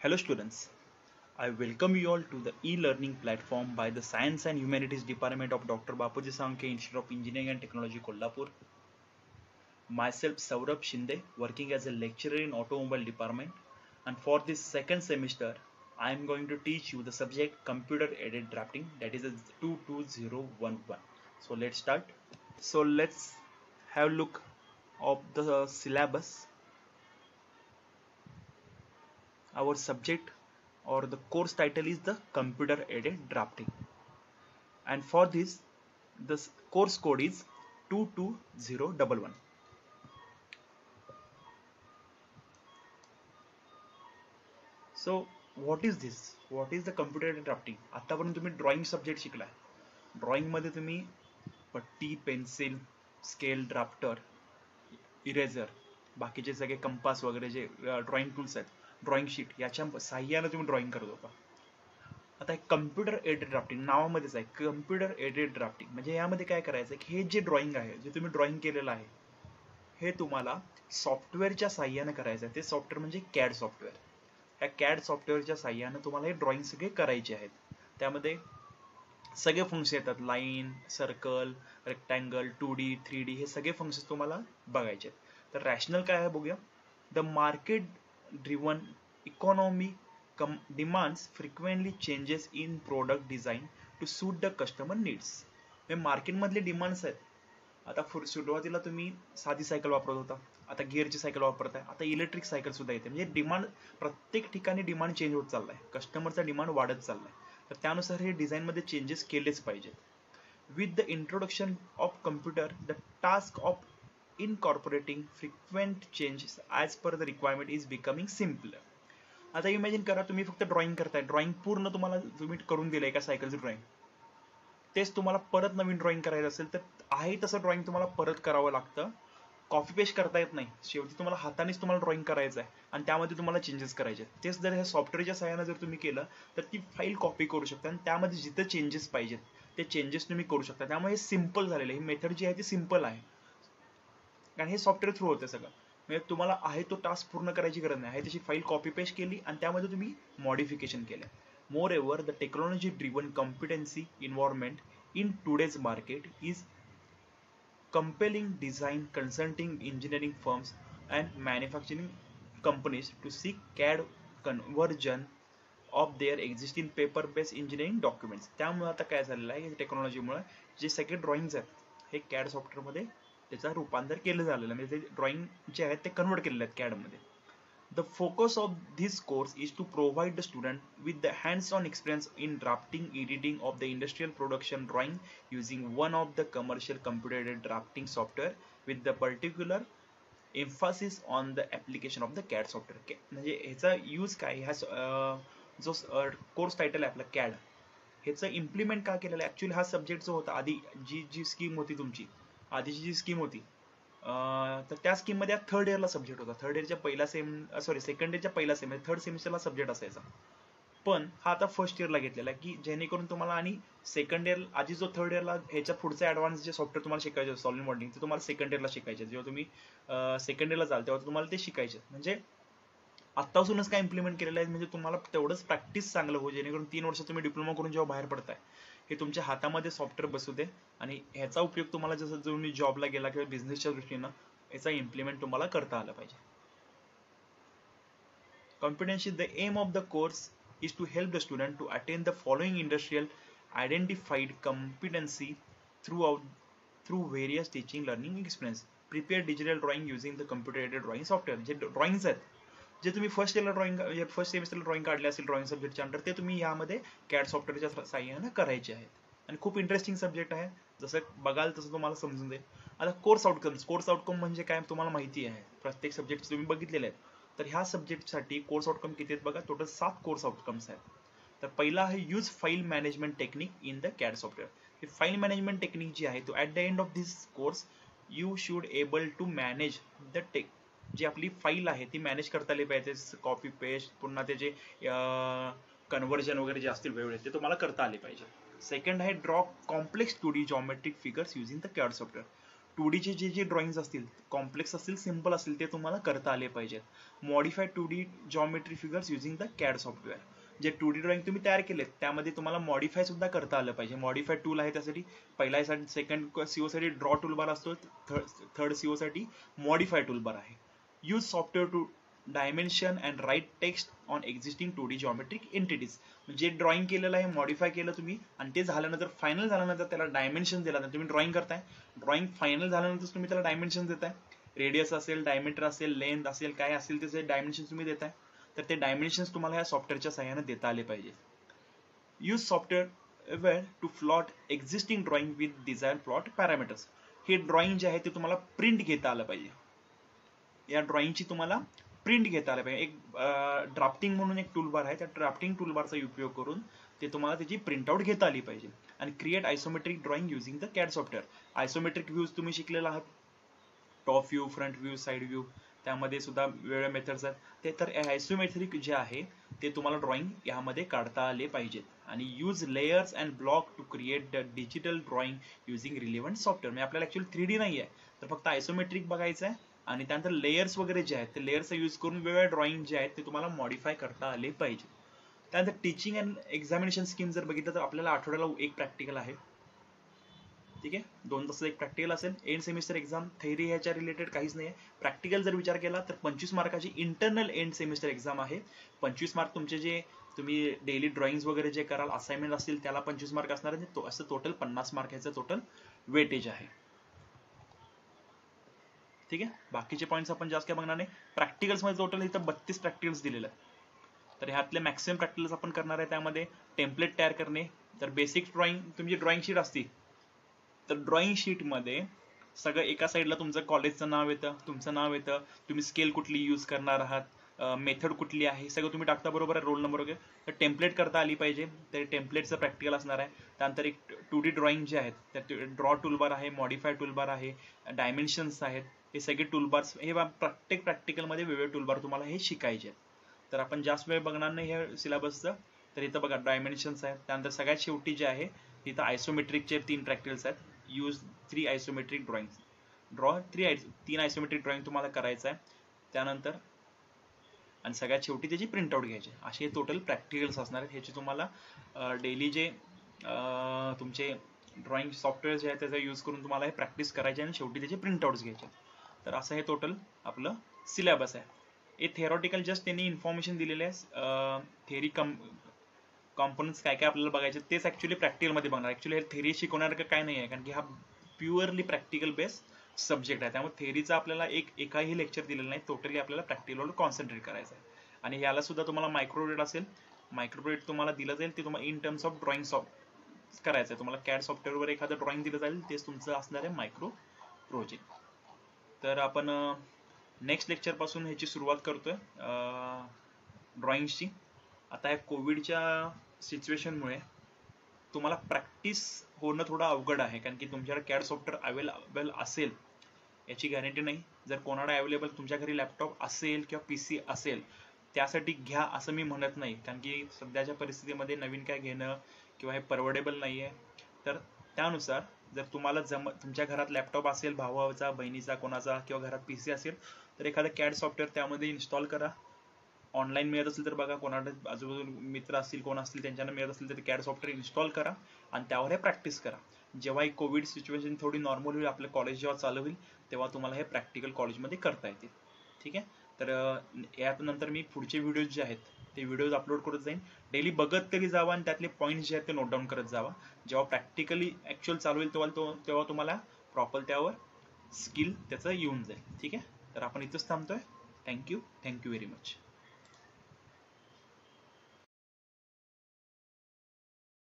Hello students, I welcome you all to the e-learning platform by the Science and Humanities Department of Dr. Bapuji Sankhe Institute of Engineering and Technology, Kolhapur. Myself Saurabh Shinde, working as a lecturer in Automobile Department, and for this second semester, I am going to teach you the subject Computer Aided Drafting, that is a 22011. So let's start. So let's have a look of the syllabus. Our subject or the course title is the Computer Aided Drafting, and for this the course code is 22011. So what is this? What is the computer aided drafting? आतापर्यंत तुम्ही drawing subject शिकलाय. Drawing मध्ये तुम्ही पट्टी, pencil, scale, drafter, eraser, बाकीचे सगळे compass वगैरे जे drawing tools आहेत, ड्रॉइंग शीट याच्या साह्याने तुम्ही ड्रॉइंग करत होता. आता एक कम्प्युटर एडेड ड्राफ्टिंग नावामध्येच आहे, कम्प्युटर एडेड ड्राफ्टिंग म्हणजे यामध्ये काय करायचं की हे जे ड्रॉइंग आहे, जे तुम्ही ड्रॉइंग केलेलं आहे, हे तुम्हाला सॉफ्टवेअरच्या साह्याने करायचं आहे. ते सॉफ्टवेअर म्हणजे कॅड सॉफ्टवेअर. ह्या कॅड सॉफ्टवेअरच्या साह्याने तुम्हाला हे ड्रॉइंग सगळे करायचे आहेत. त्यामध्ये सगळे फंक्शन येतात, line, circle, rectangle, 2D 3D हे सगळे फंक्शन तुम्हाला बघायचे आहेत. तर रॅशनल काय आहे बघूया. The market driven economy demands frequently changes in product design to suit the customer needs. हे मार्केट मधले डिमांड्स आहेत. आता सुरुवातीला तुम्ही साधी सायकल वापरत होता, आता गिअरची सायकल वापरताय, आता इलेक्ट्रिक सायकल सुद्धा येते. म्हणजे डिमांड प्रत्येक ठिकाणी डिमांड चेंज होत चाललाय, कस्टमरचा डिमांड वाढत चाललाय. तर त्यानुसार हे डिझाईन मध्ये चेंजेस केलेच पाहिजेत. With the introduction of computer, the task of incorporating frequent changes as per the requirement is becoming simpler. आता इमॅजिन करा, तुम्ही फक्त ड्रॉइंग करताय, ड्रॉइंग पूर्ण तुम्हाला तुम्ही करून दिलंय एका सायकलचं ड्रॉइंग, तेच तुम्हाला परत नवीन ड्रॉइंग करायचं असेल तर आहे तसं ड्रॉइंग तुम्हाला परत करावं लागतं. कॉपी पेस्ट करता येत नाही. शेवटी तुम्हाला हातानेच तुम्हाला ड्रॉइंग करायचं आहे आणि त्यामध्ये तुम्हाला चेंजेस करायचे. तेच जर ह्या सॉफ्टवेअरच्या सहाय्याने जर तुम्ही केलं तर ती फाईल कॉपी करू शकता आणि त्यामध्ये जिथे चेंजेस पाहिजेत ते चेंजेस तुम्ही करू शकता. त्यामुळे हे सिम्पल झालेलं आहे. ही मेथड जी आहे ती सिम्पल आहे कारण हे सॉफ्टवेअर थ्रू होतं सगळं. म्हणजे तुम्हाला आहे तो टास्क पूर्ण करायची गरज नाही. आहे तशी फाईल कॉपी पेस्ट केली आणि त्यामध्ये तुम्ही मॉडिफिकेशन केलं. Moreover, the technology-driven competency environment in today's market is compelling design consulting engineering firms and manufacturing companies to seek CAD conversion of their existing paper-based engineering documents. त्यामुळे आता काय झालेलं आहे, टेक्नॉलॉजीमुळे जे सगळे ड्रॉइंग्स आहेत हे CAD सॉफ्टवेअरमध्ये त्याचं रूपांतर केलं झालेलं आहे. म्हणजे ते ड्रॉइंग जे आहेत ते कन्वर्ट केलेले आहेत CAD मध्ये. The focus of this course is to provide the student with the hands-on experience in drafting, editing of the industrial production drawing using one of the commercial computer-aided drafting software with the particular emphasis on the application of the CAD software. म्हणजे ह्याचा use काय, ह्या जो course title आहे आपला CAD, ह्याचं implement का केलेलं आहे. ऍक्च्युअली हा सब्जेक्ट जो होता आधी, जी स्कीम होती तुमची, आधीची जी स्कीम होती, तर त्या स्कीम मध्ये थर्ड इयरला सब्जेक्ट होता. थर्ड इयरच्या पहिला सेकंड इयरच्या पहिला सेम थर्ड सेमिस्टरला सब्जेक्ट असायचा. पण हा आता फर्स्ट इयरला घेतलेला आहे की जेणेकरून तुम्हाला, आणि सेकंड इयर आधी जो थर्ड इयरला ह्याच्या पुढचा ऍडव्हान्स जे सॉफ्टवेअर तुम्हाला शिकायचे सॉलिड मॉडेलिंग, ते तुम्हाला सेकंड इयरला शिकायचे. जेव्हा तुम्ही सेकंड इयरला जाल तेव्हा तुम्हाला ते शिकायचे. म्हणजे आत्तापासूनच काय इम्प्लिमेंट केलेलं आहे म्हणजे तुम्हाला तेवढंच प्रॅक्टिस चांगलं हो, जेणेकरून 3 वर्ष तुम्ही डिप्लोमा करून जेव्हा बाहेर पडताय हे तुमच्या हातामध्ये सॉफ्टवेअर बसू दे आणि ह्याचा उपयोग तुम्हाला जसं तुम्ही जॉबला गेला किंवा बिझनेसच्या दृष्टीनं याचा इम्प्लिमेंट तुम्हाला करता आलं पाहिजे. Competency. The aim of the course is to help the student to attain the following industrial identified competency through various teaching learning experience. Prepare digital drawing using the computer aided drawing software. जे drawings आहेत, जे तुम्ही first इयरला drawing, first सेमिस्टरला drawing काढले असेल drawing सब्जेक्टच्या under, ते तुम्ही यामध्ये CAD सॉफ्टवेअरच्या साहाय्याने करायचे आहेत. आणि खूप इंटरेस्टिंग सब्जेक्ट आहे. जसं बघाल तसं तुम्हाला समजून जाईल. आता कोर्स आउटकम म्हणजे काय तुम्हाला माहिती आहे, प्रत्येक सब्जेक्ट तुम्ही बघितलेले आहेत. तर ह्या सब्जेक्टसाठी कोर्स आउटकम किती आहेत बघा, टोटल 7 कोर्स आउटकम्स आहेत. तर पहिला आहे use file management technique in the CAD software. ही फाईल मॅनेजमेंट टेक्निक जी आहे तो at the end of this course you should able to manage the जी आपली फाईल आहे ती मॅनेज करता आली पाहिजे. कॉपी पेस्ट, पुन्हा त्याचे कन्व्हर्जन वगैरे जे असतील वेगवेगळे ते तुम्हाला करता आले पाहिजे. सेकंड आहे draw complex 2D geometric figures using the CAD software. 2D चे जे ड्रॉइंग्स असतील, कॉम्प्लेक्स असतील, सिम्पल असतील, ते तुम्हाला करता आले पाहिजेत. Modify 2D geometry figures using the CAD software. जे 2D ड्रॉइंग तुम्ही तयार केलेत त्यामध्ये तुम्हाला मॉडिफाय सुद्धा करता आलं पाहिजे. मॉडिफाय टूल आहे त्यासाठी. पहिला सेकंड सीओ साठी ड्रॉ टूलबार असतो, थर्ड सीओ साठी मॉडिफाय टूलबार आहे. Use software to dimension and write text on existing 2D geometric entities. जे ड्रॉइंग केलेलं आहे, मॉडिफाय केलं तुम्ही, आणि ते झाल्यानंतर फायनल झाल्यानंतर त्याला डायमेन्शन दिल्यानंतर तुम्ही ड्रॉइंग करताय, ड्रॉइंग फायनल झाल्यानंतर तुम्ही त्याला डायमेन्शन देताय. रेडियस असेल, डायमीटर असेल, लेंथ असेल, काय असेल त्याचे डायमेन्शन तुम्ही देताय. तर ते डायमेन्शन तुम्हाला या सॉफ्टवेअरच्या सहाय्याने देता आले पाहिजे. Use software to plot existing drawing with desire plot parameters. हे ड्रॉइंग जे आहे ते तुम्हाला प्रिंट घेता आलं पाहिजे. या ड्रॉइंगची तुम्हाला प्रिंट घेता आलं पाहिजे. एक ड्राफ्टिंग म्हणून एक टूलबार आहे, त्या ड्राफ्टिंग टूलबारचा उपयोग करून ते तुम्हाला त्याची प्रिंटआउट घेता आली पाहिजे. आणि create isometric drawing using the CAD software. Isometric views तुम्ही शिकलेला आहात, top view, front view, side view, त्यामध्ये सुद्धा वेगवेगळ्या मेथड्स आहेत. ते तर आयसोमेट्रिक जे आहे ते तुम्हाला ड्रॉइंग यामध्ये काढता आले पाहिजेत. आणि use layers and block to create the digital drawing using relevant software. म्हणजे आपल्याला ऍक्च्युअली 3D नाही आहे, तर फक्त आयसोमेट्रिक बघायचं आहे. आणि त्यानंतर लेयर्स वगैरे जे आहेत ते लेयर्सचा यूज करून वेगवेगळ्या ड्रॉइंग जे आहेत ते तुम्हाला मॉडिफाय करता आले पाहिजे. त्यानंतर टीचिंग अँड एक्झामिनेशन स्कीम जर बघितलं तर आपल्याला आठवड्याला एक प्रॅक्टिकल आहे. ठीक आहे, 2 तासाचं एक प्रॅक्टिकल असेल. एंड सेमिस्टर एक्झाम थेअरी ह्याच्या रिलेटेड काहीच नाही आहे. प्रॅक्टिकल जर विचार केला तर 25 मार्काची इंटरनल एंड सेमिस्टर एक्झाम आहे. 25 मार्क तुमचे जे तुम्ही डेली ड्रॉइंग्स वगैरे जे कराल, असाइनमेंट असतील, त्याला 25 मार्क असणार आहे. असं टोटल 50 मार्क ह्याचं टोटल वेटेज आहे. ठीक आहे, बाकीचे पॉईंट्स आपण जास्त काय बघणार नाही. प्रॅक्टिकल्स मध्ये टोटल इथं 32 प्रॅक्टिकल्स दिलेले आहेत. तर ह्यातले मॅक्सिमम प्रॅक्टिकल्स आपण करणार आहे. त्यामध्ये टेम्पलेट तयार करणे, तर बेसिक ड्रॉइंग तुमची ड्रॉइंग शीट असते, तर ड्रॉइंग शीट मध्ये सगळं एका साईडला तुमचं कॉलेजचं नाव येतं, तुमचं नाव येतं, तुम्ही स्केल कुठली यूज करणार आहात, मेथड कुठली आहे, सगळं तुम्ही टाकता, बरोबर आहे, रोल नंबर वगैरे. तर टेम्पलेट करता आली पाहिजे, तर टेम्पलेटचं प्रॅक्टिकल असणार आहे. त्यानंतर एक 2D ड्रॉइंग जे आहेत त्यात ड्रॉ टूलबार आहे, मॉडिफाय टूलबार आहे, डायमेन्शन्स आहेत, हे सगळे टूलबार्स, हे प्रत्येक प्रॅक्टिकलमध्ये वेगवेगळे टूलबार तुम्हाला हे शिकायचे आहेत. तर आपण जास्त वेळ बघणार नाही हे सिलेबसचं. तर इथं बघा डायमेन्शन्स आहेत. त्यानंतर सगळ्यात शेवटी जे आहे इथं आयसोमेट्रिकचे 3 प्रॅक्टिकल्स आहेत. Use 3 isometric drawing, draw 3 isometric drawing तुम्हाला करायचं आहे. त्यानंतर आणि सगळ्यात शेवटी त्याची प्रिंटआउट घ्यायची. असे टोटल प्रॅक्टिकल्स असणार आहेत. ह्याचे तुम्हाला डेली जे तुमचे ड्रॉइंग सॉफ्टवेअर जे आहे त्याचा यूज करून तुम्हाला हे प्रॅक्टिस करायचे आणि शेवटी त्याचे प्रिंटआउट्स घ्यायचे. तर असं हे टोटल आपलं सिलेबस आहे. हे थेरॉटिकल जस्ट त्यांनी इन्फॉर्मेशन दिलेले आहे. थेरी कॉम्पोनंट्स काय काय आपल्याला बघायचे तेच ऍक्च्युली प्रॅक्टिकलमध्ये बघणार. ऍक्च्युली हे थेरी शिकवणार काय नाही आहे, कारण की हा प्युअरली प्रॅक्टिकल बेस्ड सब्जेक्ट आहे. त्यामुळे थेरीचा आपल्याला एकाही लेक्चर दिलेलं नाही, टोटली आपल्याला प्रॅक्टिकलवर कॉन्सन्ट्रेट करायचं आहे. आणि याला सुद्धा तुम्हाला मायक्रोप्रोजेक्ट असेल, मायक्रोप्रोजेक्ट तुम्हाला दिलं जाईल, ते तुम्हाला इन टर्म्स ऑफ ड्रॉइंग करायचं आहे. तुम्हाला कॅड सॉफ्टवेअरवर एखादं ड्रॉइंग दिलं जाईल, तेच तुमचं असणार आहे मायक्रो प्रोजेक्ट. तर आपण नेक्स्ट लेक्चर पासून ह्याची सुरुवात करतोय ड्रॉइंगची. आता या कोविडच्या सिच्युएशनमुळे तुम्हाला प्रॅक्टिस होणं थोडं अवघड आहे, कारण की तुमच्याकडे कॅड सॉफ्टवेअर अवेलेबल असेल याची गॅरंटी नाही. जर कोणाला अवेलेबल तुमच्या घरी लॅपटॉप असेल किंवा PC असेल, त्यासाठी घ्या असं मी म्हणत नाही, कारण की सध्याच्या परिस्थितीमध्ये नवीन काय घेणं किंवा हे परवडेबल नाही आहे. तर त्यानुसार जर तुम्हाला तुमच्या घरात लॅपटॉप असेल, भावाचा, बहिणीचा, कोणाचा, किंवा घरात PC असेल, तर एखादं कॅड सॉफ्टवेअर त्यामध्ये इन्स्टॉल करा. ऑनलाईन मिळत असेल तर बघा, कोणाकडे आजूबाजू मित्र असतील, कोण असतील, त्यांच्याना मिळत असेल तर कॅड सॉफ्टवेअर इन्स्टॉल करा आणि त्यावर हे प्रॅक्टिस करा. जेव्हा ही कोविड सिच्युएशन थोडी नॉर्मल होईल, आपलं कॉलेज जेव्हा चालू होईल, तेव्हा तुम्हाला हे प्रॅक्टिकल कॉलेजमध्ये करता येतील. ठीक आहे, तर यानंतर मी पुढचे व्हिडिओज जे आहेत ते व्हिडिओज अपलोड करत जाईन. डेली बघत तरी जावा आणि त्यातले पॉईंट्स जे आहेत ते नोट डाऊन करत जावा. जेव्हा प्रॅक्टिकली ऍक्च्युअल चालू होईल तेव्हा तुम्हाला प्रॉपर त्यावर स्किल त्याचं येऊन जाईल. ठीक आहे, तर आपण इथंच थांबतोय. Thank you very much.